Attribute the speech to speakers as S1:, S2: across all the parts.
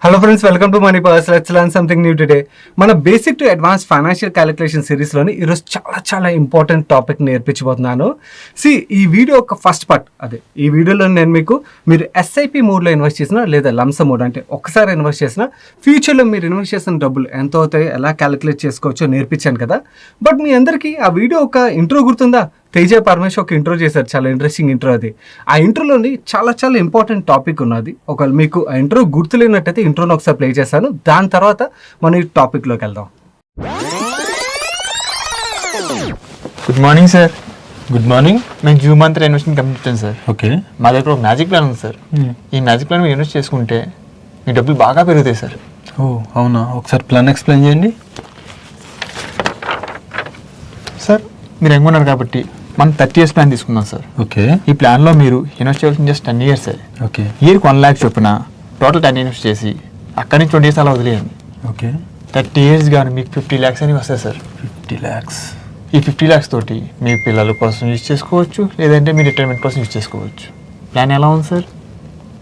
S1: Hello friends, welcome to money purse. Let's learn something new today. మన basic to advance financial calculation సిరీస్లోని ఈరోజు చాలా important topic నేర్పించబోతున్నాను. ఈ video ఒక first part. ఈ వీడియోలో నేను మీరు ఎస్ఐపి మోడ్లో ఇన్వెస్ట్ చేసినా లేదా లంస మోడ్ అంటే ఒకసారి ఇన్వెస్ట్ చేసినా ఫ్యూచర్లో మీరు ఇన్వెస్ట్ చేసిన డబ్బులు ఎంత అవుతాయో ఎలా క్యాలిక్యులేట్ చేసుకోవచ్చో నేర్పించాను కదా. బట్ మీ అందరికీ ఆ వీడియో ఒక ఇంట్రో గుర్తుందా? తేజ పరమేష్ ఒక ఇంట్రో చేశారు, చాలా ఇంట్రెస్టింగ్ ఇంట్రో. అది ఆ ఇంట్రోలోని చాలా ఇంపార్టెంట్ టాపిక్ ఉన్నది. ఒకవేళ మీకు ఆ ఇంట్రో గుర్తులేనట్టయితే ఇంట్రోని ఒకసారి ప్లే చేశాను, దాని తర్వాత మనం ఈ టాపిక్లోకి వెళ్దాం.
S2: Good morning sir.
S3: Good morning.
S2: మేము జూ మంత్ ఇన్వెస్ట్మెంట్ కంప్లీట్ చేసాను సార్.
S3: ఓకే.
S2: మా దగ్గర ఒక మ్యాజిక్ ప్లాన్ ఉంది సార్. ఈ మ్యాజిక్ ప్లాన్ మీరు ఇన్వెస్ట్ చేసుకుంటే మీ డబ్బులు బాగా పెరుగుతాయి సార్.
S3: ఓ అవునా, ఒకసారి ప్లాన్ ఎక్స్ప్లెయిన్ చేయండి
S2: సార్. మీరు ఎంగున్నారు కాబట్టి మనం 30 years ప్లాన్ తీసుకుందాం సార్.
S3: ఓకే.
S2: ఈ ప్లాన్లో మీరు ఇన్వెస్ట్ చేయాల్సింది జస్ట్ 10 years.
S3: ఓకే.
S2: ఇయర్కి 1 lakh చొప్పున టోటల్ 10 ఇన్వెస్ట్ చేసి అక్కడి నుంచి 20 years అలా వదిలేయండి.
S3: ఓకే.
S2: 30 years కానీ మీకు 50 lakhs అని వస్తాయి సార్.
S3: 50 lakhs.
S2: ఈ 50 lakhs తోటి మీ పిల్లల కోసం యూజ్ చేసుకోవచ్చు, లేదంటే మీ రిటైర్మెంట్ కోసం యూజ్ చేసుకోవచ్చు. ప్లాన్ ఎలా ఉంది సార్?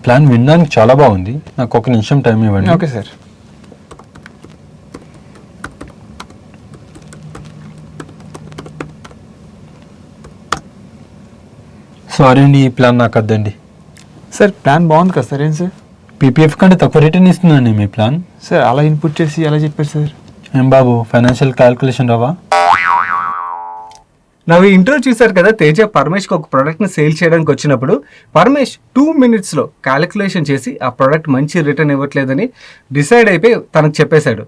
S3: ప్లాన్ వినడానికి చాలా బాగుంది. నాకు ఒక నిమిషం టైం ఇవ్వండి.
S2: Okay sir.
S3: సారీ అండి, ఈ ప్లాన్ నాకు వద్దండి.
S2: సార్ ప్లాన్ బాగుంది కదా సార్. ఏం సార్?
S3: పీపీఎఫ్ కంటే తక్కువ రిటర్న్ ఇస్తుందండి మీ ప్లాన్.
S2: సార్ అలా ఇన్పుట్ చేసి అలా చెప్పారు సార్.
S3: ఏం బాబు, ఫైనాన్షియల్ క్యాల్కులేషన్ రావా?
S1: నా ఈ ఇంట్రో చూసారు కదా. తేజ పరమేష్కి ఒక ప్రోడక్ట్ని సేల్ చేయడానికి వచ్చినప్పుడు పరమేష్ 2 minutesలో క్యాలిక్యులేషన్ చేసి ఆ ప్రోడక్ట్ మంచి రిటర్న్ ఇవ్వట్లేదని డిసైడ్ అయిపోయి తనకు చెప్పేశాడు.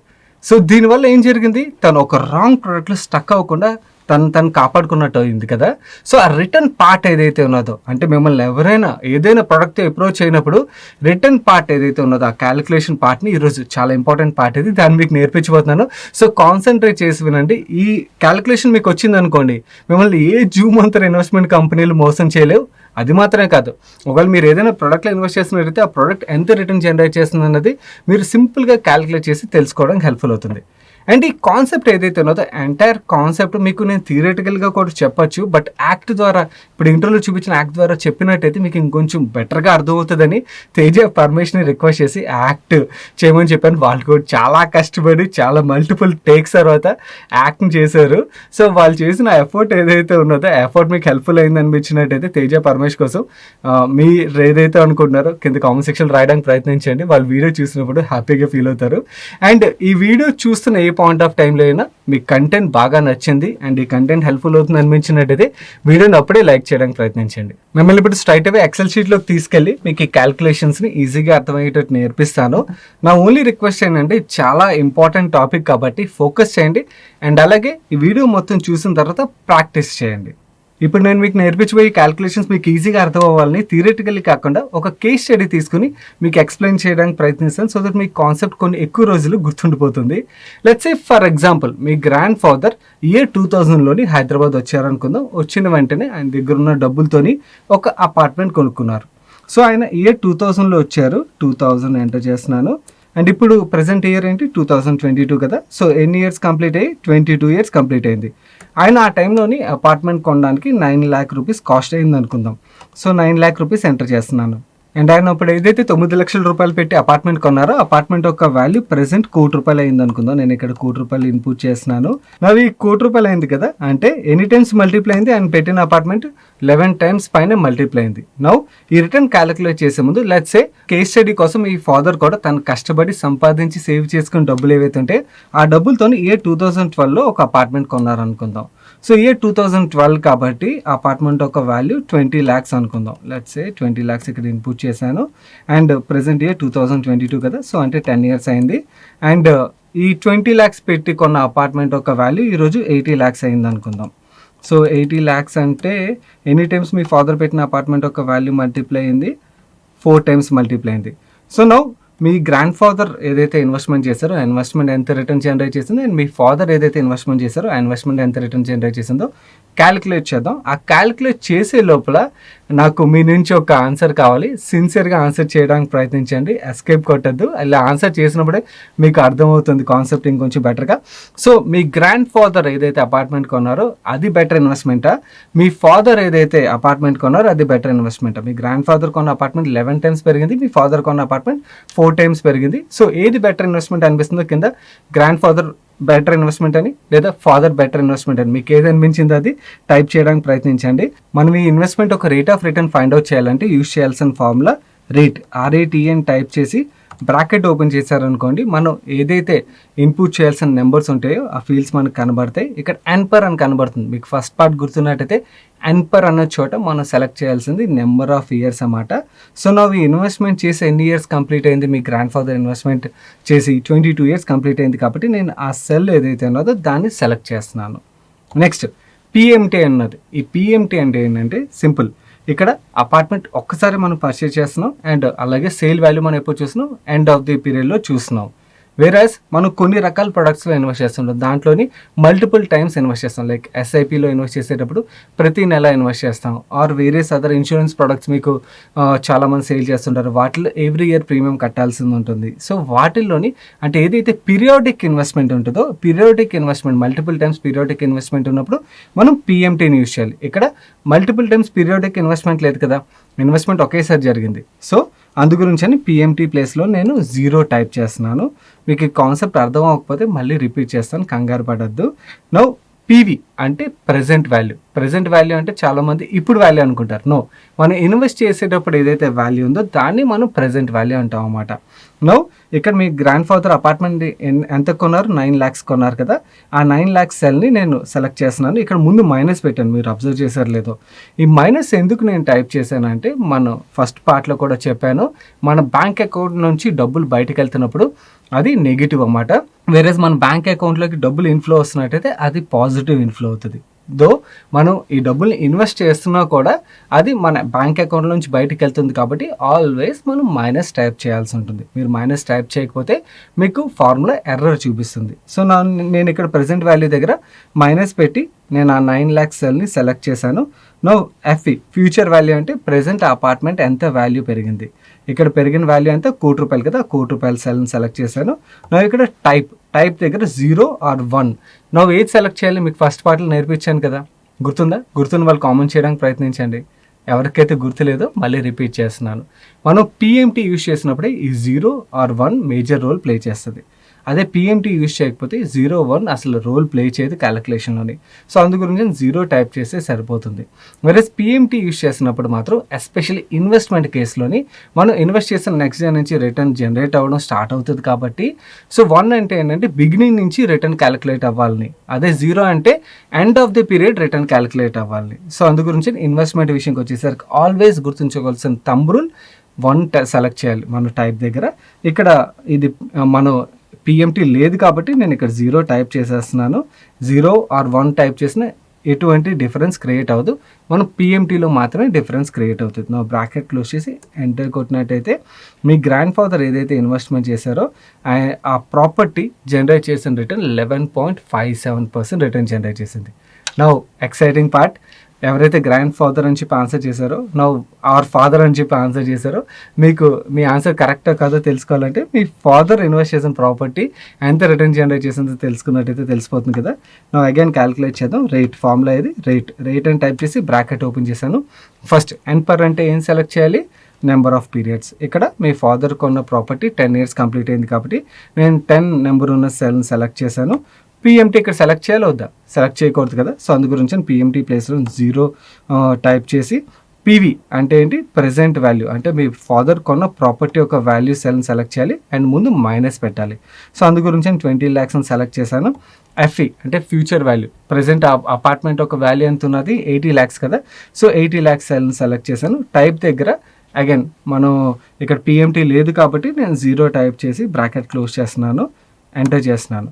S1: సో దీనివల్ల ఏం జరిగింది, తను ఒక రాంగ్ ప్రోడక్ట్లో స్టక్ అవ్వకుండా తను కాపాడుకున్నట్టు అయింది కదా. సో ఆ రిటర్న్ పార్ట్ ఏదైతే ఉన్నదో, అంటే మిమ్మల్ని ఎవరైనా ఏదైనా ప్రోడక్ట్ అప్రోచ్ అయినప్పుడు రిటర్న్ పార్ట్ ఏదైతే ఉన్నదో ఆ క్యాలిక్యులేషన్ పార్ట్ని ఈరోజు చాలా ఇంపార్టెంట్ పార్ట్ ఇది, దాన్ని మీకు నేర్పించబోతున్నాను. సో కాన్సన్ట్రేట్ చేసి వినండి. ఈ క్యాలిక్యులేషన్ మీకు వచ్చింది అనుకోండి, మిమ్మల్ని ఏ జూ మంత్ ఇన్వెస్ట్మెంట్ కంపెనీలు మోసం చేయలేవు. అది మాత్రమే కాదు, ఒకవేళ మీరు ఏదైనా ప్రోడక్ట్లో ఇన్వెస్ట్ చేసినట్టయితే ఆ ప్రోడక్ట్ ఎంత రిటర్న్ జనరేట్ చేస్తుంది అన్నది మీరు సింపుల్గా క్యాలిక్యులేట్ చేసి తెలుసుకోవడానికి హెల్ప్ఫుల్ అవుతుంది. అండ్ ఈ కాన్సెప్ట్ ఏదైతే ఉన్నదో ఎంటైర్ కాన్సెప్ట్ మీకు నేను థియరిటికల్గా కూడా చెప్పొచ్చు, బట్ యాక్ట్ ద్వారా, ఇప్పుడు ఇంటర్వ్యూలో చూపించిన యాక్ట్ ద్వారా చెప్పినట్టయితే మీకు ఇంకొంచెం బెటర్గా అర్థమవుతుందని తేజ పర్మిషన్ రిక్వెస్ట్ చేసి యాక్ట్ చేయమని చెప్పాను. వాళ్ళు కూడా చాలా కష్టపడి చాలా మల్టిపుల్ టేక్స్ తర్వాత యాక్ట్ని చేశారు. సో వాళ్ళు చేసిన ఎఫర్ట్ ఏదైతే ఉన్నదో ఆ ఎఫర్ట్ మీకు హెల్ప్ఫుల్ అయింది అనిపించినట్టయితే తేజ పరమేష్ కోసం మీరు ఏదైతే అనుకుంటున్నారో కింద కామెంట్ సెక్షన్ రాయడానికి ప్రయత్నించండి. వాళ్ళు వీడియో చూసినప్పుడు హ్యాపీగా ఫీల్ అవుతారు. అండ్ ఈ వీడియో చూస్తున్న ఏ పాయింట్ ఆఫ్ టైంలో అయినా మీకు కంటెంట్ బాగా నచ్చింది అండ్ ఈ కంటెంట్ హెల్ప్ఫుల్ అవుతుంది అనిపించినట్టయితే వీడియోని అప్పుడే లైక్ చేయడానికి ప్రయత్నించండి. మిమ్మల్ని ఇప్పుడు స్ట్రైట్ అవే ఎక్సెల్ షీట్లోకి తీసుకెళ్ళి మీకు ఈ క్యాల్కులేషన్స్ని ఈజీగా అర్థమయ్యేటట్టు నేర్పిస్తాను. నా ఓన్లీ రిక్వెస్ట్ ఏంటంటే చాలా ఇంపార్టెంట్ టాపిక్ కాబట్టి ఫోకస్ చేయండి అండ్ అలాగే ఈ వీడియో మొత్తం చూసిన తర్వాత ప్రాక్టీస్ చేయండి. ఇప్పుడు నేను మీకు నేర్పించబోయే క్యాల్కులేషన్స్ మీకు ఈజీగా అర్థం అవ్వాలని థియరిటికల్లీ కాకుండా ఒక కేస్ స్టడీ తీసుకుని మీకు ఎక్స్ప్లెయిన్ చేయడానికి ప్రయత్నిస్తాను. సో దట్ మీ కాన్సెప్ట్ కొన్ని ఎక్కువ రోజులు గుర్తుండిపోతుంది. లెట్స్ సే ఫర్ ఎగ్జాంపుల్ మీ గ్రాండ్ ఫాదర్ ఇయర్ 2000లోని హైదరాబాద్ వచ్చారనుకుందాం. వచ్చిన వెంటనే ఆయన దగ్గర ఉన్న డబ్బులతోని ఒక అపార్ట్మెంట్ కొనుక్కున్నారు. సో ఆయన ఇయర్ 2000లో వచ్చారు. 2000 ఎంటర్ చేస్తున్నాను. అండ్ ఇప్పుడు ప్రజెంట్ ఇయర్ ఏంటి, 2022 కదా. సో ఎన్ని ఇయర్స్ కంప్లీట్ అయ్యి, 22 years కంప్లీట్ అయింది. ఆయన ఆ టైంలోని అపార్ట్మెంట్ కొనడానికి 9 lakh rupees కాస్ట్ అయింది అనుకుందాం. సో 9 lakh rupees ఎంటర్ చేస్తున్నాను. అండ్ ఆయన ఇప్పుడు ఏదైతే 9 లక్షల రూపాయలు పెట్టి అపార్ట్మెంట్ కొన్నారో అపార్ట్మెంట్ యొక్క వాల్యూ ప్రెసెంట్ 1 కోటి రూపాయలు అయింది అనుకుందాం. నేను ఇక్కడ 1 కోటి రూపాయలు ఇన్పుట్ చేస్తున్నాను. నాది 1 కోటి రూపాయలు అయింది కదా, అంటే ఎనీ టైమ్స్ మల్టిప్లై అయింది. ఆయన పెట్టిన అపార్ట్మెంట్ 11 times పైన మల్టిప్లై అయింది. నౌ ఈ రిటర్న్ క్యాలిక్యులేట్ చేసే ముందు లెట్స్ సే కేస్ స్టడీ కోసం ఈ ఫాదర్ కూడా తను కష్టపడి సంపాదించి సేవ్ చేసుకున్న డబ్బులు ఏవైతే ఉంటే ఆ డబ్బులతో ఇయర్ 2012లో ఒక అపార్ట్మెంట్ కొన్నారనుకుందాం. సో ఇయర్ 2012 కాబట్టి అపార్ట్మెంట్ ఒక వాల్యూ 20 lakhs అనుకుందాం. లెట్స్ సే 20 lakhs ఇక్కడ ఇన్పుట్ చేశాను. అండ్ ప్రెసెంట్ ఇయర్ 2022 కదా, సో అంటే 10 years అయింది. అండ్ ఈ 20 lakhs పెట్టి కొన్న అపార్ట్మెంట్ ఒక వాల్యూ ఈరోజు 80 lakhs అయింది అనుకుందాం. సో 80 lakhs అంటే ఎనీ టైమ్స్ మీ ఫాదర్ పెట్టిన అపార్ట్మెంట్ ఒక వాల్యూ మల్టిప్లై అయింది, 4 times మల్టిప్లై అయింది. సో నౌ మీ గ్రాండ్ ఫాదర్ ఏదైతే ఇన్వెస్ట్మెంట్ చేశారో ఆ ఇన్వెస్ట్మెంట్ ఎంత రిటర్న్ జనరేట్ చేసిందో అండ్ మీ ఫాదర్ ఏదైతే ఇన్వెస్ట్మెంట్ చేశారో ఆ ఇన్వెస్ట్మెంట్ ఎంత రిటర్న్ జనరేట్ చేసిందో క్యాలిక్యులేట్ చేద్దాం. ఆ క్యాలిక్యులేట్ చేసే లోపల నాకు మీ నుంచి ఒక ఆన్సర్ కావాలి. సిన్సియర్గా ఆన్సర్ చేయడానికి ప్రయత్నించండి, ఎస్కేప్ కొట్టద్దు. ఇలా ఆన్సర్ చేసినప్పుడే మీకు అర్థమవుతుంది కాన్సెప్ట్ ఇంకొంచెం బెటర్గా. సో మీ గ్రాండ్ ఫాదర్ ఏదైతే అపార్ట్మెంట్ కొన్నారో అది బెటర్ ఇన్వెస్ట్మెంటా, మీ ఫాదర్ ఏదైతే అపార్ట్మెంట్ కొన్నారో అది బెటర్ ఇన్వెస్ట్మెంటా? మీ గ్రాండ్ ఫాదర్ కొన్న అపార్ట్మెంట్ 11 times పెరిగింది, మీ ఫాదర్ కొన్న అపార్ట్మెంట్ 4 times పెరిగింది. సో ఏది బెటర్ ఇన్వెస్ట్మెంట్ అనిపిస్తుందో కింద గ్రాండ్ ఫాదర్ బెటర్ ఇన్వెస్ట్మెంట్ అని లేదా ఫాదర్ బెటర్ ఇన్వెస్ట్మెంట్ అని మీకు ఏది అనిపించిందో అది టైప్ చేయడానికి ప్రయత్నించండి. మనం ఈ ఇన్వెస్ట్మెంట్ ఒక rate of return find out చేయాలంటే యూజ్ చేయాల్సిన ఫార్ములా రేట్, RATE అని టైప్ చేసి బ్రాకెట్ ఓపెన్ చేశారనుకోండి, మనం ఏదైతే ఇన్పుట్ చేయాల్సిన నెంబర్స్ ఉంటాయో ఆ ఫీల్డ్స్ మనకు కనబడతాయి. ఇక్కడ ఎన్పర్ అని కనబడుతుంది. మీకు ఫస్ట్ పార్ట్ గుర్తున్నట్టయితే ఎన్పర్ అన్న చోట మనం సెలెక్ట్ చేయాల్సింది నెంబర్ ఆఫ్ ఇయర్స్ అన్నమాట. సో నా ఈ ఇన్వెస్ట్మెంట్ చేసి ఎన్ని ఇయర్స్ కంప్లీట్ అయింది, మీ గ్రాండ్ ఫాదర్ ఇన్వెస్ట్మెంట్ చేసి 22 years కంప్లీట్ అయింది కాబట్టి నేను ఆ సెల్ ఏదైతే ఉన్నదో దాన్ని సెలెక్ట్ చేస్తున్నాను. నెక్స్ట్ PMT అన్నది. ఈ PMT అంటే ఏంటంటే సింపుల్, ఇక్కడ అపార్ట్మెంట్ ఒక్కసారి మనం పర్చేస్ చేస్తున్నాం అండ్ అలాగే సేల్ వాల్యూ మనం ఎప్పుడు చూస్తున్నాం, ఎండ్ ఆఫ్ ది పీరియడ్లో చూస్తున్నాం. వేరాజ్ మనం కొన్ని రకాల ప్రొడక్ట్స్లో ఇన్వెస్ట్ చేస్తుంటాం, దాంట్లోని మల్టిపుల్ టైమ్స్ ఇన్వెస్ట్ చేస్తాం. లైక్ SIPలో ఇన్వెస్ట్ చేసేటప్పుడు ప్రతి నెల ఇన్వెస్ట్ చేస్తాం. Or various other insurance products మీకు చాలామంది సేల్ చేస్తుంటారు, వాటిలో ఎవ్రీ ఇయర్ ప్రీమియం కట్టాల్సింది ఉంటుంది. సో వాటిల్లోని అంటే ఏదైతే పీరియాడిక్ ఇన్వెస్ట్మెంట్ ఉంటుందో, periodic investment multiple times periodic investment ఉన్నప్పుడు మనం PMTని యూజ్ చేయాలి. ఇక్కడ మల్టిపుల్ టైమ్స్ పీరియాడిక్ ఇన్వెస్ట్మెంట్ లేదు కదా, ఇన్వెస్ట్మెంట్ ఒకేసారి జరిగింది. సో అందు గురించి అని PMT ప్లేస్లో నేను 0 టైప్ చేస్తున్నాను. మీకు ఈ కాన్సెప్ట్ అర్థం అవ్వకపోతే మళ్ళీ రిపీట్ చేస్తాను, కంగారు పడద్దు. నో PV అంటే ప్రెజెంట్ వాల్యూ. ప్రెజెంట్ వాల్యూ అంటే చాలామంది ఇప్పుడు వాల్యూ అనుకుంటారు. నో, మనం ఇన్వెస్ట్ చేసేటప్పుడు ఏదైతే వాల్యూ ఉందో దాన్ని మనం ప్రెజెంట్ వాల్యూ అంటాం అన్నమాట. నో ఇక్కడ మీ గ్రాండ్ ఫాదర్ అపార్ట్మెంట్ ఎంత కొన్నారు, 9 lakhs కొన్నారు కదా, ఆ 9 lakhs సెల్ని నేను సెలెక్ట్ చేస్తున్నాను. ఇక్కడ ముందు మైనస్ పెట్టాను, మీరు అబ్జర్వ్ చేశారు లేదో. ఈ మైనస్ ఎందుకు నేను టైప్ చేశానంటే, మనం ఫస్ట్ పార్ట్లో కూడా చెప్పాను, మన బ్యాంక్ అకౌంట్ నుంచి డబ్బులు బయటకు వెళ్తున్నప్పుడు అది నెగిటివ్ అన్నమాట. వేరేజ్ మన బ్యాంక్ అకౌంట్లోకి డబ్బులు ఇన్ఫ్లో వస్తున్నట్టయితే అది పాజిటివ్ ఇన్ఫ్లో అవుతుంది. దో మనం ఈ డబ్బుల్ని ఇన్వెస్ట్ చేస్తున్నా కూడా అది మన బ్యాంక్ అకౌంట్ నుంచి బయటకు వెళ్తుంది కాబట్టి ఆల్వేస్ మనం మైనస్ టైప్ చేయాల్సి ఉంటుంది. మీరు మైనస్ టైప్ చేయకపోతే మీకు ఫార్ములా ఎర్రర్ చూపిస్తుంది. సో నేను ఇక్కడ ప్రెజెంట్ వాల్యూ దగ్గర మైనస్ పెట్టి నేను ఆ 9 lakhs సెల్ని సెలెక్ట్ చేశాను. నో FE ఫ్యూచర్ వాల్యూ అంటే ప్రెజెంట్ అపార్ట్మెంట్ ఎంత వాల్యూ పెరిగింది, ఇక్కడ పెరిగిన వాల్యూ ఎంత, ₹1,00,000 కదా, ₹1,00,000 సెల్ని సెలెక్ట్ చేశాను. నా ఇక్కడ టైప్ దగ్గర 0 or 1. నా ఏది సెలెక్ట్ చేయాలి మీకు ఫస్ట్ పార్ట్లో నేర్పించాను కదా, గుర్తుందా? గుర్తున్న వాళ్ళు కామెంట్ చేయడానికి ప్రయత్నించండి. ఎవరికైతే గుర్తులేదో మళ్ళీ రిపీట్ చేస్తున్నాను. మనం PMT యూజ్ చేసినప్పుడే ఈ 0 or 1 మేజర్ రోల్ ప్లే చేస్తుంది. అదే PMT యూజ్ చేయకపోతే 0, 1 అసలు రోల్ ప్లే చేయదు క్యాలిక్యులేషన్లోని. సో అందు గురించి 0 టైప్ చేస్తే సరిపోతుంది. వేరేస్ PMT యూజ్ చేసినప్పుడు మాత్రం ఎస్పెషల్లీ ఇన్వెస్ట్మెంట్ కేసులోని మనం ఇన్వెస్ట్ చేసిన నెక్స్ట్ డే నుంచి రిటర్న్ జనరేట్ అవ్వడం స్టార్ట్ అవుతుంది కాబట్టి, సో 1 అంటే ఏంటంటే బిగినింగ్ నుంచి రిటర్న్ క్యాలిక్యులేట్ అవ్వాలని, అదే 0 అంటే end of the period return calculate అవ్వాలని. సో అందు గురించి ఇన్వెస్ట్మెంట్ విషయంకి వచ్చేసరికి ఆల్వేస్ గుర్తుంచుకోవాల్సిన థంబ్ రూల్ 1 సెలెక్ట్ చేయాలి మన టైప్ దగ్గర. ఇక్కడ ఇది మనం PMT లేదు కాబట్టి నేను ఇక్కడ 0 టైప్ చేసేస్తున్నాను. 0 or 1 టైప్ చేసిన ఎటువంటి డిఫరెన్స్ క్రియేట్ అవ్వదు, మనం PMTలో మాత్రమే డిఫరెన్స్ క్రియేట్ అవుతుంది. నా బ్రాకెట్ క్లోజ్ చేసి ఎంటర్ కొట్టినట్టయితే మీ గ్రాండ్ ఫాదర్ ఏదైతే ఇన్వెస్ట్మెంట్ చేశారో ఆ ప్రాపర్టీ జనరేట్ చేసిన రిటర్న్ 11.57% రిటర్న్ జనరేట్ చేసింది. నౌ ఎక్సైటింగ్ పార్ట్, ఎవరైతే గ్రాండ్ ఫాదర్ అని చెప్పి ఆన్సర్ చేశారో, నా ఆర్ ఫాదర్ అని చెప్పి ఆన్సర్ చేశారో, మీకు మీ ఆన్సర్ కరెక్టా కాదో తెలుసుకోవాలంటే మీ ఫాదర్ ఇన్వెస్ట్ చేసిన ప్రాపర్టీ ఎంత రిటర్న్ జనరేట్ చేసిందో తెలుసుకున్నట్టయితే తెలిసిపోతుంది కదా. నా అగైన్ క్యాలిక్యులేట్ చేద్దాం. రేట్ ఫార్ములా ఇది రేట్ అని టైప్ చేసి బ్రాకెట్ ఓపెన్ చేశాను. ఫస్ట్ ఎన్పర్ అంటే ఏం సెలెక్ట్ చేయాలి, నెంబర్ ఆఫ్ పీరియడ్స్. ఇక్కడ మీ ఫాదర్ కొన్న ప్రాపర్టీ 10 years కంప్లీట్ అయింది కాబట్టి నేను 10 నెంబర్ ఉన్న సెల్ని సెలెక్ట్ చేశాను. PMT ఇక్కడ సెలెక్ట్ చేయాలి వద్దా, సెలెక్ట్ చేయకూడదు కదా. సో అందు గురించి PMT ప్లేస్లో 0 టైప్ చేసి PV అంటే ఏంటి, ప్రెజెంట్ వాల్యూ అంటే మీ ఫాదర్ కొన్న ప్రాపర్టీ యొక్క వాల్యూ సెల్ని సెలెక్ట్ చేయాలి అండ్ ముందు మైనస్ పెట్టాలి. సో అందు గురించి 20 lakhs సెలెక్ట్ చేశాను. FE అంటే ఫ్యూచర్ వాల్యూ, ప్రెజెంట్ అపార్ట్మెంట్ ఒక వాల్యూ ఎంత ఉన్నది 80 lakhs కదా, సో 80 lakhs సెల్ని సెలెక్ట్ చేశాను. టైప్ దగ్గర అగైన్ మనం ఇక్కడ PMT లేదు కాబట్టి నేను 0 టైప్ చేసి బ్రాకెట్ క్లోజ్ చేస్తున్నాను, ఎంటర్ చేస్తున్నాను.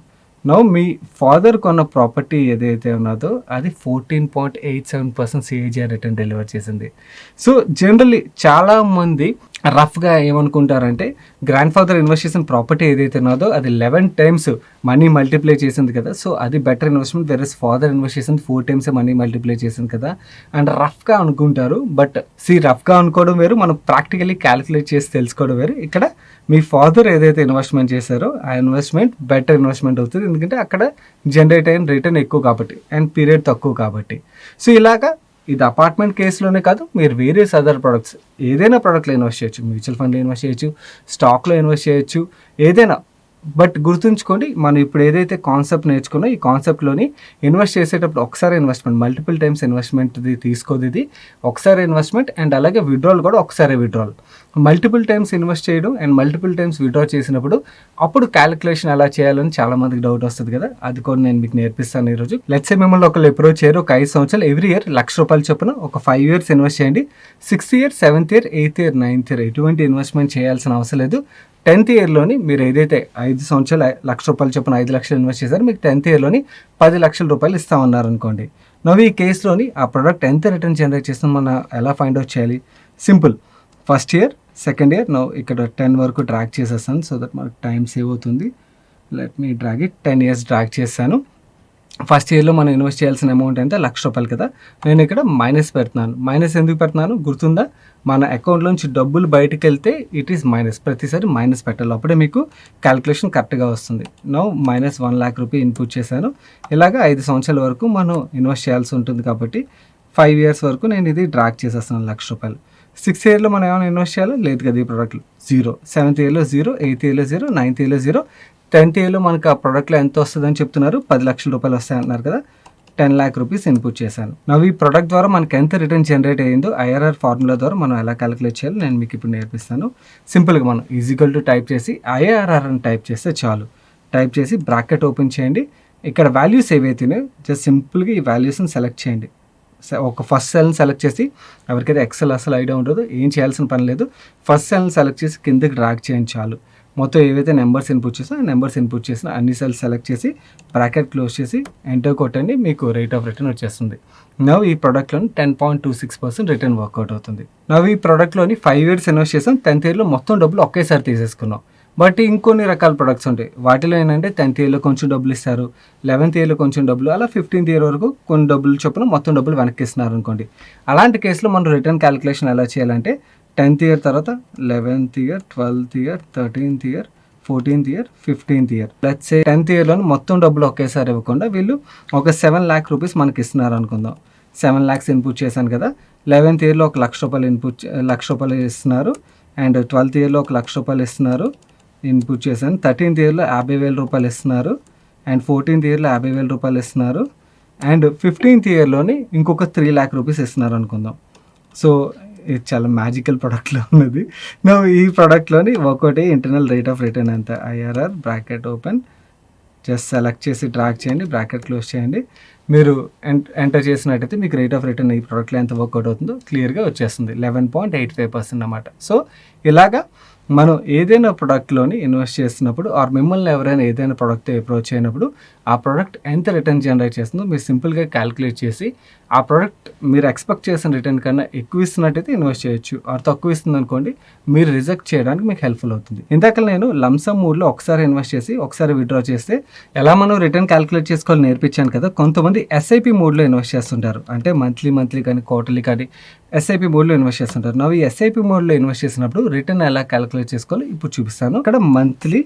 S1: నౌ మీ ఫాదర్ కొన్న ప్రాపర్టీ ఏదైతే ఉన్నదో అది 14.87% CAGR రిటర్న్ డెలివర్ చేసింది. సో జనరల్లీ చాలామంది రఫ్గా ఏమనుకుంటారంటే గ్రాండ్ ఫాదర్ ఇన్వెస్ట్ చేసిన ప్రాపర్టీ ఏదైతే ఉన్నదో అది 11 టైమ్స్ మనీ మల్టిప్లై చేసింది కదా, సో అది బెటర్ ఇన్వెస్ట్మెంట్. వేరే ఫాదర్ ఇన్వెస్ట్ చేసింది 4 టైమ్స్ మనీ మల్టిప్లై చేసింది కదా అండ్ రఫ్గా అనుకుంటారు. బట్ రఫ్గా అనుకోవడం వేరు, మనం ప్రాక్టికల్లీ క్యాలిక్యులేట్ చేసి తెలుసుకోవడం వేరు. ఇక్కడ మీ ఫాదర్ ఏదైతే ఇన్వెస్ట్మెంట్ చేశారో ఆ ఇన్వెస్ట్మెంట్ బెటర్ ఇన్వెస్ట్మెంట్ అవుతుంది, ఎందుకంటే అక్కడ జనరేట్ అయిన రిటర్న్ ఎక్కువ కాబట్టి అండ్ పీరియడ్ తక్కువ కాబట్టి. సో ఇలాగా ఇది అపార్ట్మెంట్ కేసులోనే కాదు, మీరు వేరియస్ అదర్ ప్రొడక్ట్స్ ఏదైనా ప్రోడక్ట్లో ఇన్వెస్ట్ చేయొచ్చు. మ్యూచువల్ ఫండ్లో ఇన్వెస్ట్ చేయొచ్చు, స్టాక్లో ఇన్వెస్ట్ చేయొచ్చు, ఏదైనా. బట్ గుర్తుంచుకోండి, మనం ఇప్పుడు ఏదైతే కాన్సెప్ట్ నేర్చుకున్నా ఈ కాన్సెప్ట్లోని ఇన్వెస్ట్ చేసేటప్పుడు ఒకసారి ఇన్వెస్ట్మెంట్, మల్టిపుల్ టైమ్స్ ఇన్వెస్ట్మెంట్ది తీసుకోదు. ఇది ఒకసారి ఇన్వెస్ట్మెంట్ అండ్ అలాగే విడ్రాల్ కూడా ఒకసారి విడ్రాల్. మల్టిపుల్ టైమ్స్ ఇన్వెస్ట్ చేయడం అండ్ మల్టిపుల్ టైమ్స్ విడ్రా చేసినప్పుడు అప్పుడు క్యాలిక్యులేషన్ ఎలా చేయాలని చాలా మందికి డౌట్ వస్తుంది కదా, అది కూడా నేను మీకు నేర్పిస్తాను ఈరోజు. లెట్స్ సే మిమ్మల్ని ఒకళ్ళు అప్రోచ్ చేయరు, ఒక 5 సంవత్సరాలు ఎవ్రీ ఇయర్ ₹1,00,000 చొప్పున ఒక 5 years ఇన్వెస్ట్ చేయండి. 6th year, 7th year, 8th year, 9th year ఎటువంటి ఇన్వెస్ట్మెంట్ చేయాల్సిన అవసరం లేదు. 10th yearలోని మీరు ఏదైతే 5 సంవత్సరాలు ₹1,00,000 చొప్పున 5 లక్షలు ఇన్వెస్ట్ చేశారు, మీకు 10th yearలోని ₹10 లక్షలు ఇస్తామన్నారు అనుకోండి. నవ్వు ఈ కేసులోని ఆ ప్రోడక్ట్ ఎంత రిటర్న్ జనరేట్ చేస్తుందో మనం ఎలా ఫైండ్ అవుట్ చేయాలి? Simple. First year, second year, నవ్వు ఇక్కడ 10 వరకు డ్రాగ్ చేసేస్తాను సో దట్ మనకు టైం సేవ్ అవుతుంది. Let me drag it. 10 years drag చేశాను. ఫస్ట్ ఇయర్లో మనం ఇన్వెస్ట్ చేయాల్సిన అమౌంట్ ఎంత? ₹1,00,000 కదా. నేను ఇక్కడ మైనస్ పెడుతున్నాను. మైనస్ ఎందుకు పెడుతున్నాను గుర్తుందా? మన అకౌంట్లోంచి డబ్బులు బయటకు వెళ్తే ఇట్ ఈస్ మైనస్, ప్రతిసారి మైనస్ పెట్టాలి, అప్పుడే మీకు క్యాలిక్యులేషన్ కరెక్ట్గా వస్తుంది. నో మైనస్ ₹1,00,000 ఇన్పుట్ చేశాను. ఇలాగ 5 సంవత్సరాల వరకు మనం ఇన్వెస్ట్ చేయాల్సి ఉంటుంది కాబట్టి 5 years వరకు నేను ఇది డ్రాగ్ చేసేస్తాను ₹1,00,000. 6th yearలో మనం ఏమైనా ఇన్వెస్ట్ చేయాలో లేదు కదా, ఈ ప్రోడక్ట్లు 0. 7th yearలో 0, 8th yearలో 0, 9th yearలో 0, 10th yearలో మనకు ఆ ప్రోడక్ట్లో ఎంత వస్తుందని చెప్తున్నారు? ₹10 లక్షలు వస్తాయి అంటున్నారు కదా. ₹10 lakh ఇన్పుట్ చేశాను. నవ్వు ఈ ప్రోడక్ట్ ద్వారా మనకి ఎంత రిటర్న్ జనరేట్ అయ్యిందో ఐఆర్ఆర్ ఫార్ములా ద్వారా మనం ఎలా క్యాలిక్యులేట్ చేయాలో నేను మీకు ఇప్పుడు నేర్పిస్తాను. సింపుల్గా మనం ఈజీక్వల్ టు టైప్ చేసి ఐఆర్ఆర్ అని టైప్ చేస్తే చాలు. టైప్ చేసి బ్రాకెట్ ఓపెన్ చేయండి. ఇక్కడ వాల్యూస్ ఏవైతే జస్ట్ సింపుల్గా ఈ వాల్యూస్ని సెలెక్ట్ చేయండి. ఒక ఫస్ట్ సెల్ని సెలెక్ట్ చేసి, ఎవరికైతే ఎక్సెల్ అసలు ఐడియా ఉండదు, ఏం చేయాల్సిన పని లేదు, ఫస్ట్ సెల్ని సెలెక్ట్ చేసి కిందకి డ్రాగ్ చేయండి చాలు. మొత్తం ఏవైతే నెంబర్స్ ఇన్పుట్ చేసినా నెంబర్స్ ఇన్పుట్ చేసిన అన్ని సెల్స్ సెలెక్ట్ చేసి బ్రాకెట్ క్లోజ్ చేసి ఎంటర్ కొట్టండి, మీకు రేట్ ఆఫ్ రిటర్న్ వచ్చేస్తుంది. నవ్వు ఈ ప్రోడక్ట్లోని 10.26% రిటర్న్ వర్కౌట్ అవుతుంది. నవ్వు ఈ ప్రోడక్ట్లోని 5 years ఇన్వెస్ట్ చేసాం, 10th yearలో మొత్తం డబ్బులు ఒకేసారి తీసేసుకున్నాం. బట్ ఇంకొన్ని రకాల ప్రొడక్ట్స్ ఉంటాయి, వాటిలో ఏంటంటే 10th yearలో కొంచెం డబ్బులు ఇస్తారు, 11th yearలో కొంచెం డబ్బులు, అలా 15th year వరకు కొన్ని డబ్బులు చొప్పున మొత్తం డబ్బులు వెనక్కి ఇస్తున్నారు అనుకోండి. అలాంటి కేసులో మనం రిటర్న్ క్యాలిక్యులేషన్ ఎలా చేయాలంటే 10th year తర్వాత 11th year, 12th year, 13th year, 14th year, 15th year. Let's say 10th yearలో మొత్తం డబ్బులు ఒకేసారి ఇవ్వకుండా వీళ్ళు ఒక ₹7 lakh మనకి ఇస్తున్నారు అనుకుందాం. 7 lakhs ఇన్పుట్ చేశాను కదా. 11th yearలో ఒక ₹1,00,000 ఇస్తున్నారు అండ్ 12th yearలో ఒక ₹1,00,000 ఇస్తున్నారు, ఇన్పుట్ చేశాను. 13th yearలో ₹50,000 ఇస్తున్నారు అండ్ 14th yearలో ₹50,000 ఇస్తున్నారు అండ్ 15th yearలోని ఇంకొక ₹3 lakh ఇస్తున్నారు అనుకుందాం. సో ఇది చాలా మ్యాజికల్ ప్రోడక్ట్లో ఉన్నది. ఈ ప్రోడక్ట్లోని ఒకటి ఇంటర్నల్ రేట్ ఆఫ్ రిటర్న్ ఎంత? IRR bracket open, just select చేసి డ్రాగ్ చేయండి, బ్రాకెట్ క్లోజ్ చేయండి. మీరు ఎంటర్ చేసినట్టయితే మీకు రేట్ ఆఫ్ రిటర్న్ ఈ ప్రోడక్ట్లో ఎంత వర్కౌట్ అవుతుందో క్లియర్గా వచ్చేస్తుంది. 11.85% అన్నమాట. సో ఇలాగా మనం ఏదైనా ప్రోడక్ట్లోని ఇన్వెస్ట్ చేస్తున్నప్పుడు ఆర్ మిమ్మల్ని ఎవరైనా ఏదైనా ప్రోడక్ట్ అప్రోచ్ అయినప్పుడు ఆ ప్రోడక్ట్ ఎంత రిటర్న్ జనరేట్ చేస్తుందో మీరు సింపుల్గా క్యాలిక్యులేట్ చేసి ఆ ప్రోడక్ట్ మీరు ఎక్స్పెక్ట్ చేసిన రిటర్న్ కన్నా ఎక్కువ ఇస్తున్నట్టయితే ఇన్వెస్ట్ చేయొచ్చు, ఆర్ తక్కువ ఇస్తుంది అనుకోండి మీరు రిజెక్ట్ చేయడానికి మీకు హెల్ప్ఫుల్ అవుతుంది. ఇందాక నేను లంసమ్ మూడ్లో ఒకసారి ఇన్వెస్ట్ చేసి ఒకసారి విత్డ్రా చేస్తే ఎలా మనం రిటర్న్ క్యాలిక్యులేట్ చేసుకోవాలి నేర్పించాను కదా. కొంతమంది ఎస్ఐపి మోడ్లో ఇన్వెస్ట్ చేస్తుంటారు, అంటే మంత్లీ కానీ క్వార్టర్లీ కానీ ఎస్ఐపి మోడ్లో ఇన్వెస్ట్ చేస్తుంటారు. నవ్వు ఈ ఎస్ఐపి మోడ్లో ఇన్వెస్ట్ చేసినప్పుడు రిటర్న్ ఎలా క్యాలిక్యులేట్ చేసుకోవాలి ఇప్పుడు చూపిస్తాను. ఇక్కడ మంత్లీ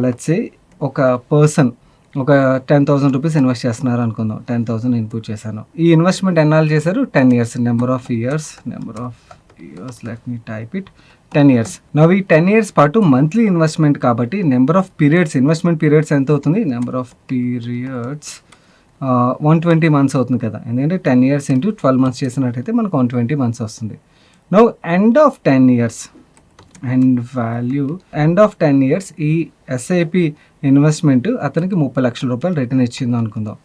S1: లెట్స్ సే ఒక పర్సన్ ఒక ₹10,000 ఇన్వెస్ట్ చేస్తున్నారు అనుకుందాం. 10,000 ఇన్పుట్ చేశాను. ఈ ఇన్వెస్ట్మెంట్ ఎన్నాళ్ళు చేశారు? 10 years. Number of years let me type it 10 years. నవ్వు ఈ 10 years పాటు మంత్లీ ఇన్వెస్ట్మెంట్ కాబట్టి number of periods, investment periods ఎంత అవుతుంది? నెంబర్ ఆఫ్ పీరియడ్స్ 120 months అవుతుంది కదా, ఎందుకంటే 10 years into 12 months చేసినట్టయితే మనకు 120 months వస్తుంది. నవ్వు end of 10 years and value end of 10 years ఈ ఎస్ఐపి ఇన్వెస్ట్మెంట్ అతనికి ₹30 లక్షల రిటర్న్ ఇచ్చింది అనుకుందాం.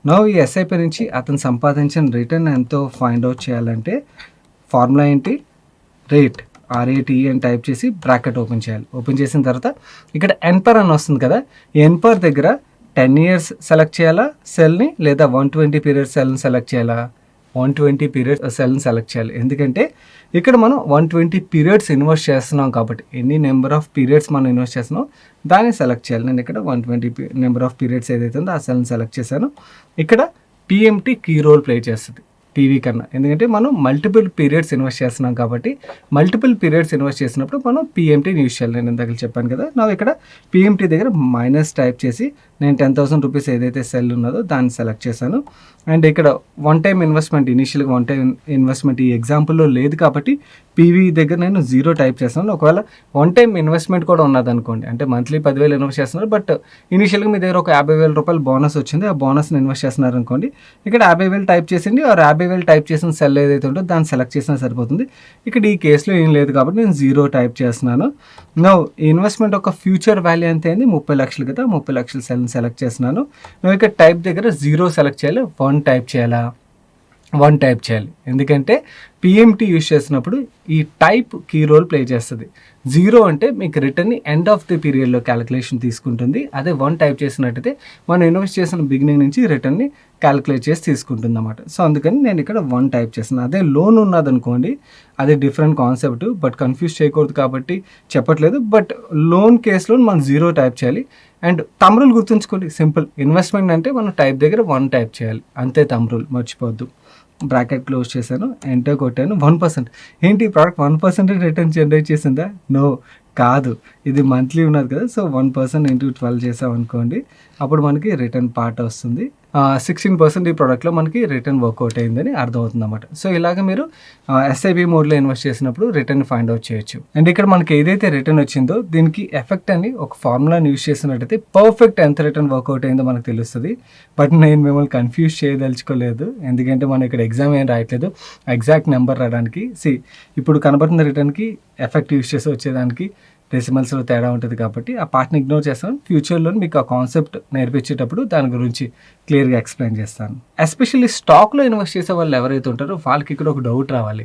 S1: నవ్వు ఈ ఎస్ఐపి నుంచి అతను సంపాదించిన రిటర్న్ ఎంతో ఫైండ్ అవుట్ చేయాలంటే ఫార్ములా ఏంటి? రేట్, RATE అని టైప్ చేసి బ్రాకెట్ ఓపెన్ చేయాలి. ఓపెన్ చేసిన తర్వాత ఇక్కడ ఎన్పర్ అని వస్తుంది కదా, ఎన్పర్ దగ్గర 10 years సెలెక్ట్ చేయాలా సెల్ని, లేదా 120 పీరియడ్ సెల్ని సెలెక్ట్ చేయాలా? 120 పీరియడ్స్ సెల్ని సెలెక్ట్ చేయాలి. ఎందుకంటే ఇక్కడ మనం 120 పీరియడ్స్ ఇన్వెస్ట్ చేస్తున్నాం కాబట్టి ఎన్ని నెంబర్ ఆఫ్ పీరియడ్స్ మనం ఇన్వెస్ట్ చేస్తున్నాం దాన్ని సెలెక్ట్ చేయాలి. నేను ఇక్కడ 120 నెంబర్ ఆఫ్ పీరియడ్స్ ఏదైతే ఉందో ఆ సెల్ని సెలెక్ట్ చేశాను. ఇక్కడ పిఎంటీ కీ రోల్ ప్లే చేస్తుంది పీవీ కన్నా, ఎందుకంటే మనం మల్టిపుల్ పీరియడ్స్ ఇన్వెస్ట్ చేస్తున్నాం కాబట్టి మల్టిపుల్ పీరియడ్స్ ఇన్వెస్ట్ చేసినప్పుడు మనం పిఎంటీని యూజ్ చేయాలి. నేను ఇందాక చెప్పాను కదా, నా ఇక్కడ పిఎంటీ దగ్గర మైనస్ టైప్ చేసి నేను 10,000 రూపీస్ ఏదైతే సెల్ ఉన్నదో దాన్ని సెలెక్ట్ చేశాను. అండ్ ఇక్కడ వన్ టైం ఇన్వెస్ట్మెంట్, ఇనిషియల్గా వన్ టైం ఇన్వెస్ట్మెంట్ ఈ ఎగ్జాంపుల్లో లేదు కాబట్టి పీవీ దగ్గర నేను 0 టైప్ చేస్తాను. ఒకవేళ వన్ టైం ఇన్వెస్ట్మెంట్ కూడా ఉన్నదనుకోండి, అంటే మంత్లీ 10,000 ఇన్వెస్ట్ చేస్తున్నారు, బట్ ఇనిషియల్గా మీ దగ్గర ఒక 50,000 రూపాయలు బోనస్ వచ్చింది, ఆ బోనస్ని ఇన్వెస్ట్ చేస్తున్నారు అనుకోండి, ఇక్కడ 50,000 టైప్ చేసింది, ఆ 50,000 టైప్ చేసిన సెల్ ఏదైతే ఉంటుందో దాన్ని సెలెక్ట్ చేసినా సరిపోతుంది. ఇక్కడ ఈ కేసులో ఏం లేదు కాబట్టి నేను 0 టైప్ చేస్తున్నాను. నో ఈ ఇన్వెస్ట్మెంట్ ఒక ఫ్యూచర్ వాల్యూ ఎంత అయింది, 30 లక్షలు కదా, 30 లక్షల సెల్ని సెలెక్ట్ చేస్తున్నాను. నువ్వు ఇక్కడ టైప్ దగ్గర 0 సెలెక్ట్ చేయాలి, 1 టైప్ చేయాలా, 1 టైప్ చేయాలి. ఎందుకంటే పిఎంటీ యూజ్ చేసినప్పుడు ఈ టైప్ కీ రోల్ ప్లే చేస్తుంది. 0 అంటే మీకు రిటర్న్ని ఎండ్ ఆఫ్ ది పీరియడ్లో క్యాలిక్యులేషన్ తీసుకుంటుంది. అదే 1 టైప్ చేసినట్టయితే మనం ఇన్వెస్ట్ చేసిన బిగినింగ్ నుంచి రిటర్న్ని క్యాలిక్యులేట్ చేసి తీసుకుంటుంది అన్నమాట. సో అందుకని నేను ఇక్కడ 1 టైప్ చేస్తున్నాను. అదే లోన్ ఉన్నదనుకోండి అది డిఫరెంట్ కాన్సెప్ట్, బట్ కన్ఫ్యూజ్ చేయకూడదు కాబట్టి చెప్పట్లేదు. బట్ లోన్ కేసులో మనం 0 టైప్ చేయాలి. అండ్ తమ్ రూల్ గుర్తుంచుకోండి, సింపుల్. ఇన్వెస్ట్మెంట్ అంటే మనం టైప్ దగ్గర 1 టైప్ చేయాలి, అంతే తమ్ రూల్, మర్చిపోవద్దు. బ్రాకెట్ క్లోజ్ చేశాను, ఎంటర్ కొట్టాను. 1% ఏంటి ప్రోడక్ట్ 1% రిటర్న్ జనరేట్ చేసిందా? నో, కాదు, ఇది మంత్లీ ఉన్నది కదా. సో 1% ఇంటూ 12 చేసాం అనుకోండి, అప్పుడు మనకి రిటర్న్ పార్ట్ వస్తుంది. 16% ఈ ప్రోడక్ట్లో మనకి రిటర్న్ వర్కౌట్ అయిందని అర్థమవుతుంది అన్నమాట. సో ఇలాగ మీరు ఎస్ఐపి మోడ్లో ఇన్వెస్ట్ చేసినప్పుడు రిటర్న్ ఫైండ్ అవుట్ చేయొచ్చు. అండ్ ఇక్కడ మనకి ఏదైతే రిటర్న్ వచ్చిందో దీనికి ఎఫెక్ట్ అని ఒక ఫార్ములాని యూజ్ చేసినట్టయితే పర్ఫెక్ట్ ఎంత రిటర్న్ వర్కౌట్ అయిందో మనకు తెలుస్తుంది. బట్ నేను మిమ్మల్ని కన్ఫ్యూజ్ చేయదలుచుకోలేదు, ఎందుకంటే మనం ఇక్కడ ఎగ్జామ్ ఏం రాయట్లేదు, ఎగ్జాక్ట్ నెంబర్ రావడానికి. ఇప్పుడు కనబడుతున్న రిటర్న్కి ఎఫెక్ట్ యూజ్ చేసి వచ్చేదానికి డెసిమల్స్లో తేడా ఉంటుంది కాబట్టి ఆ పార్ట్ని ఇగ్నోర్ చేస్తాను. ఫ్యూచర్లో మీకు ఆ కాన్సెప్ట్ నేర్పించేటప్పుడు దాని గురించి క్లియర్గా ఎక్స్ప్లెయిన్ చేస్తాను. ఎస్పెషల్లీ స్టాక్లో ఇన్వెస్ట్ చేసే వాళ్ళు ఎవరైతే ఉంటారో వాళ్ళకి ఇక్కడ ఒక డౌట్ రావాలి.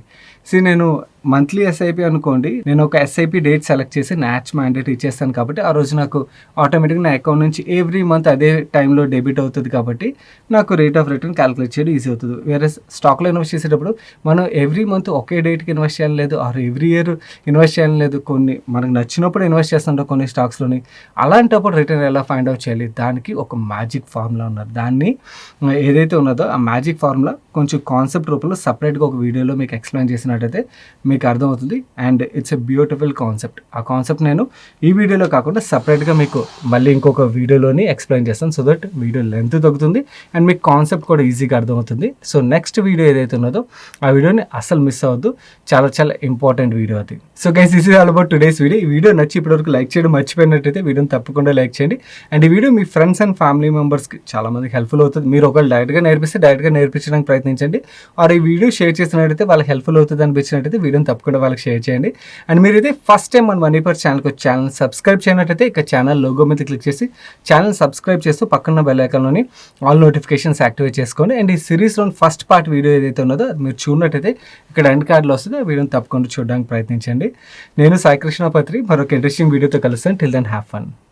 S1: నేను మంత్లీ ఎస్ఐపి అనుకోండి, నేను ఒక ఎస్ఐపి డేట్ సెలెక్ట్ చేసి న్యాచ్ మ్యాండేట్ ఇచ్చేస్తాను కాబట్టి ఆ రోజు నాకు ఆటోమేటిక్గా నా అకౌంట్ నుంచి ఎవ్రీ మంత్ అదే టైంలో డెబిట్ అవుతుంది కాబట్టి నాకు రేట్ ఆఫ్ రిటర్న్ క్యాలిక్యులేట్ చేయడం ఈజీ అవుతుంది. వేరే స్టాక్లో ఇన్వెస్ట్ చేసేటప్పుడు మనం ఎవ్రీ మంత్ ఒకే డేట్కి ఇన్వెస్ట్ చేయాలని లేదు, ఆర్ ఎవ్రీ ఇయర్ ఇన్వెస్ట్ చేయాలని లేదు. కొన్ని మనకు నచ్చినప్పుడు ఇన్వెస్ట్ చేస్తుంటాం కొన్ని స్టాక్స్లోని, అలాంటప్పుడు రిటర్న్ ఎలా ఫైండ్ అవుట్ చేయాలి, దానికి ఒక మ్యాజిక్ ఫార్ములా ఉన్నది. దాన్ని ఏదైతే ఉన్నదో ఆ మ్యాజిక్ ఫార్ములా కొంచెం కాన్సెప్ట్ రూపంలో సపరేట్గా ఒక వీడియోలో మీకు ఎక్స్ప్లెయిన్ చేసినట్టయితే మీకు అర్థమవుతుంది. And it's a beautiful concept. ఆ కాన్సెప్ట్ నేను ఈ వీడియోలో కాకుండా సపరేట్గా మీకు మళ్ళీ ఇంకొక వీడియోలోని ఎక్స్ప్లెయిన్ చేస్తాను, సో దట్ వీడియో లెంత్ తగ్గుతుంది అండ్ మీకు కాన్సెప్ట్ కూడా ఈజీగా అర్థమవుతుంది. సో నెక్స్ట్ వీడియో ఏదైతే ఉన్నదో ఆ వీడియోని అసలు మిస్ అవ్వద్దు, చాలా చాలా ఇంపార్టెంట్ వీడియో అది. So guys, this is all about today's video. ఈ వీడియో నచ్చి ఇప్పటివరకు లైక్ చేయడం మర్చిపోయినట్టయితే వీడియోని తప్పకుండా లైక్ చేయండి. అండ్ ఈ video me friends and family మెంబర్స్కి చాలా మందికి హెల్ప్ఫుల్ అవుతుంది. మీరు ఒకవేళ డైరెక్ట్గా నేర్పించడానికి ప్రయత్నించండి, ఆర్ ఈ వీడియో షేర్ చేసినట్టయితే వాళ్ళకి హెల్ప్ఫుల్ అవుతుంది అనిపించినట్టయితే వీడియోని తప్పకుండా వాళ్ళకి షేర్ చేయండి. అండ్ మీరైతే ఫస్ట్ టైం మన మనీ పర్ ఛానల్కి ఛానల్ సబ్స్క్రైబ్ చేయనట్టయితే ఇక ఛానల్ లోగో మీద క్లిక్ చేసి ఛానల్ సబ్స్క్రైబ్ చేస్తూ పక్కన బెల్ ఐకాన్లోని ఆల్ నోటిఫికేషన్స్ యాక్టివేట్ చేసుకోండి. అండ్ ఈ సిరీస్లోని ఫస్ట్ పార్ట్ వీడియో ఏదైతే ఉన్నదో మీరు చూడనట్టయితే ఇక్కడ ఎండ్ కార్డ్లో వస్తుంది, ఆ వీడియోని తప్పకుండా చూడడానికి ప్రయత్నించండి. నేను సాయి కృష్ణ పత్రి మరొక ఇంట్రెస్టింగ్ వీడియోతో కలుస్తాను. Till then have fun.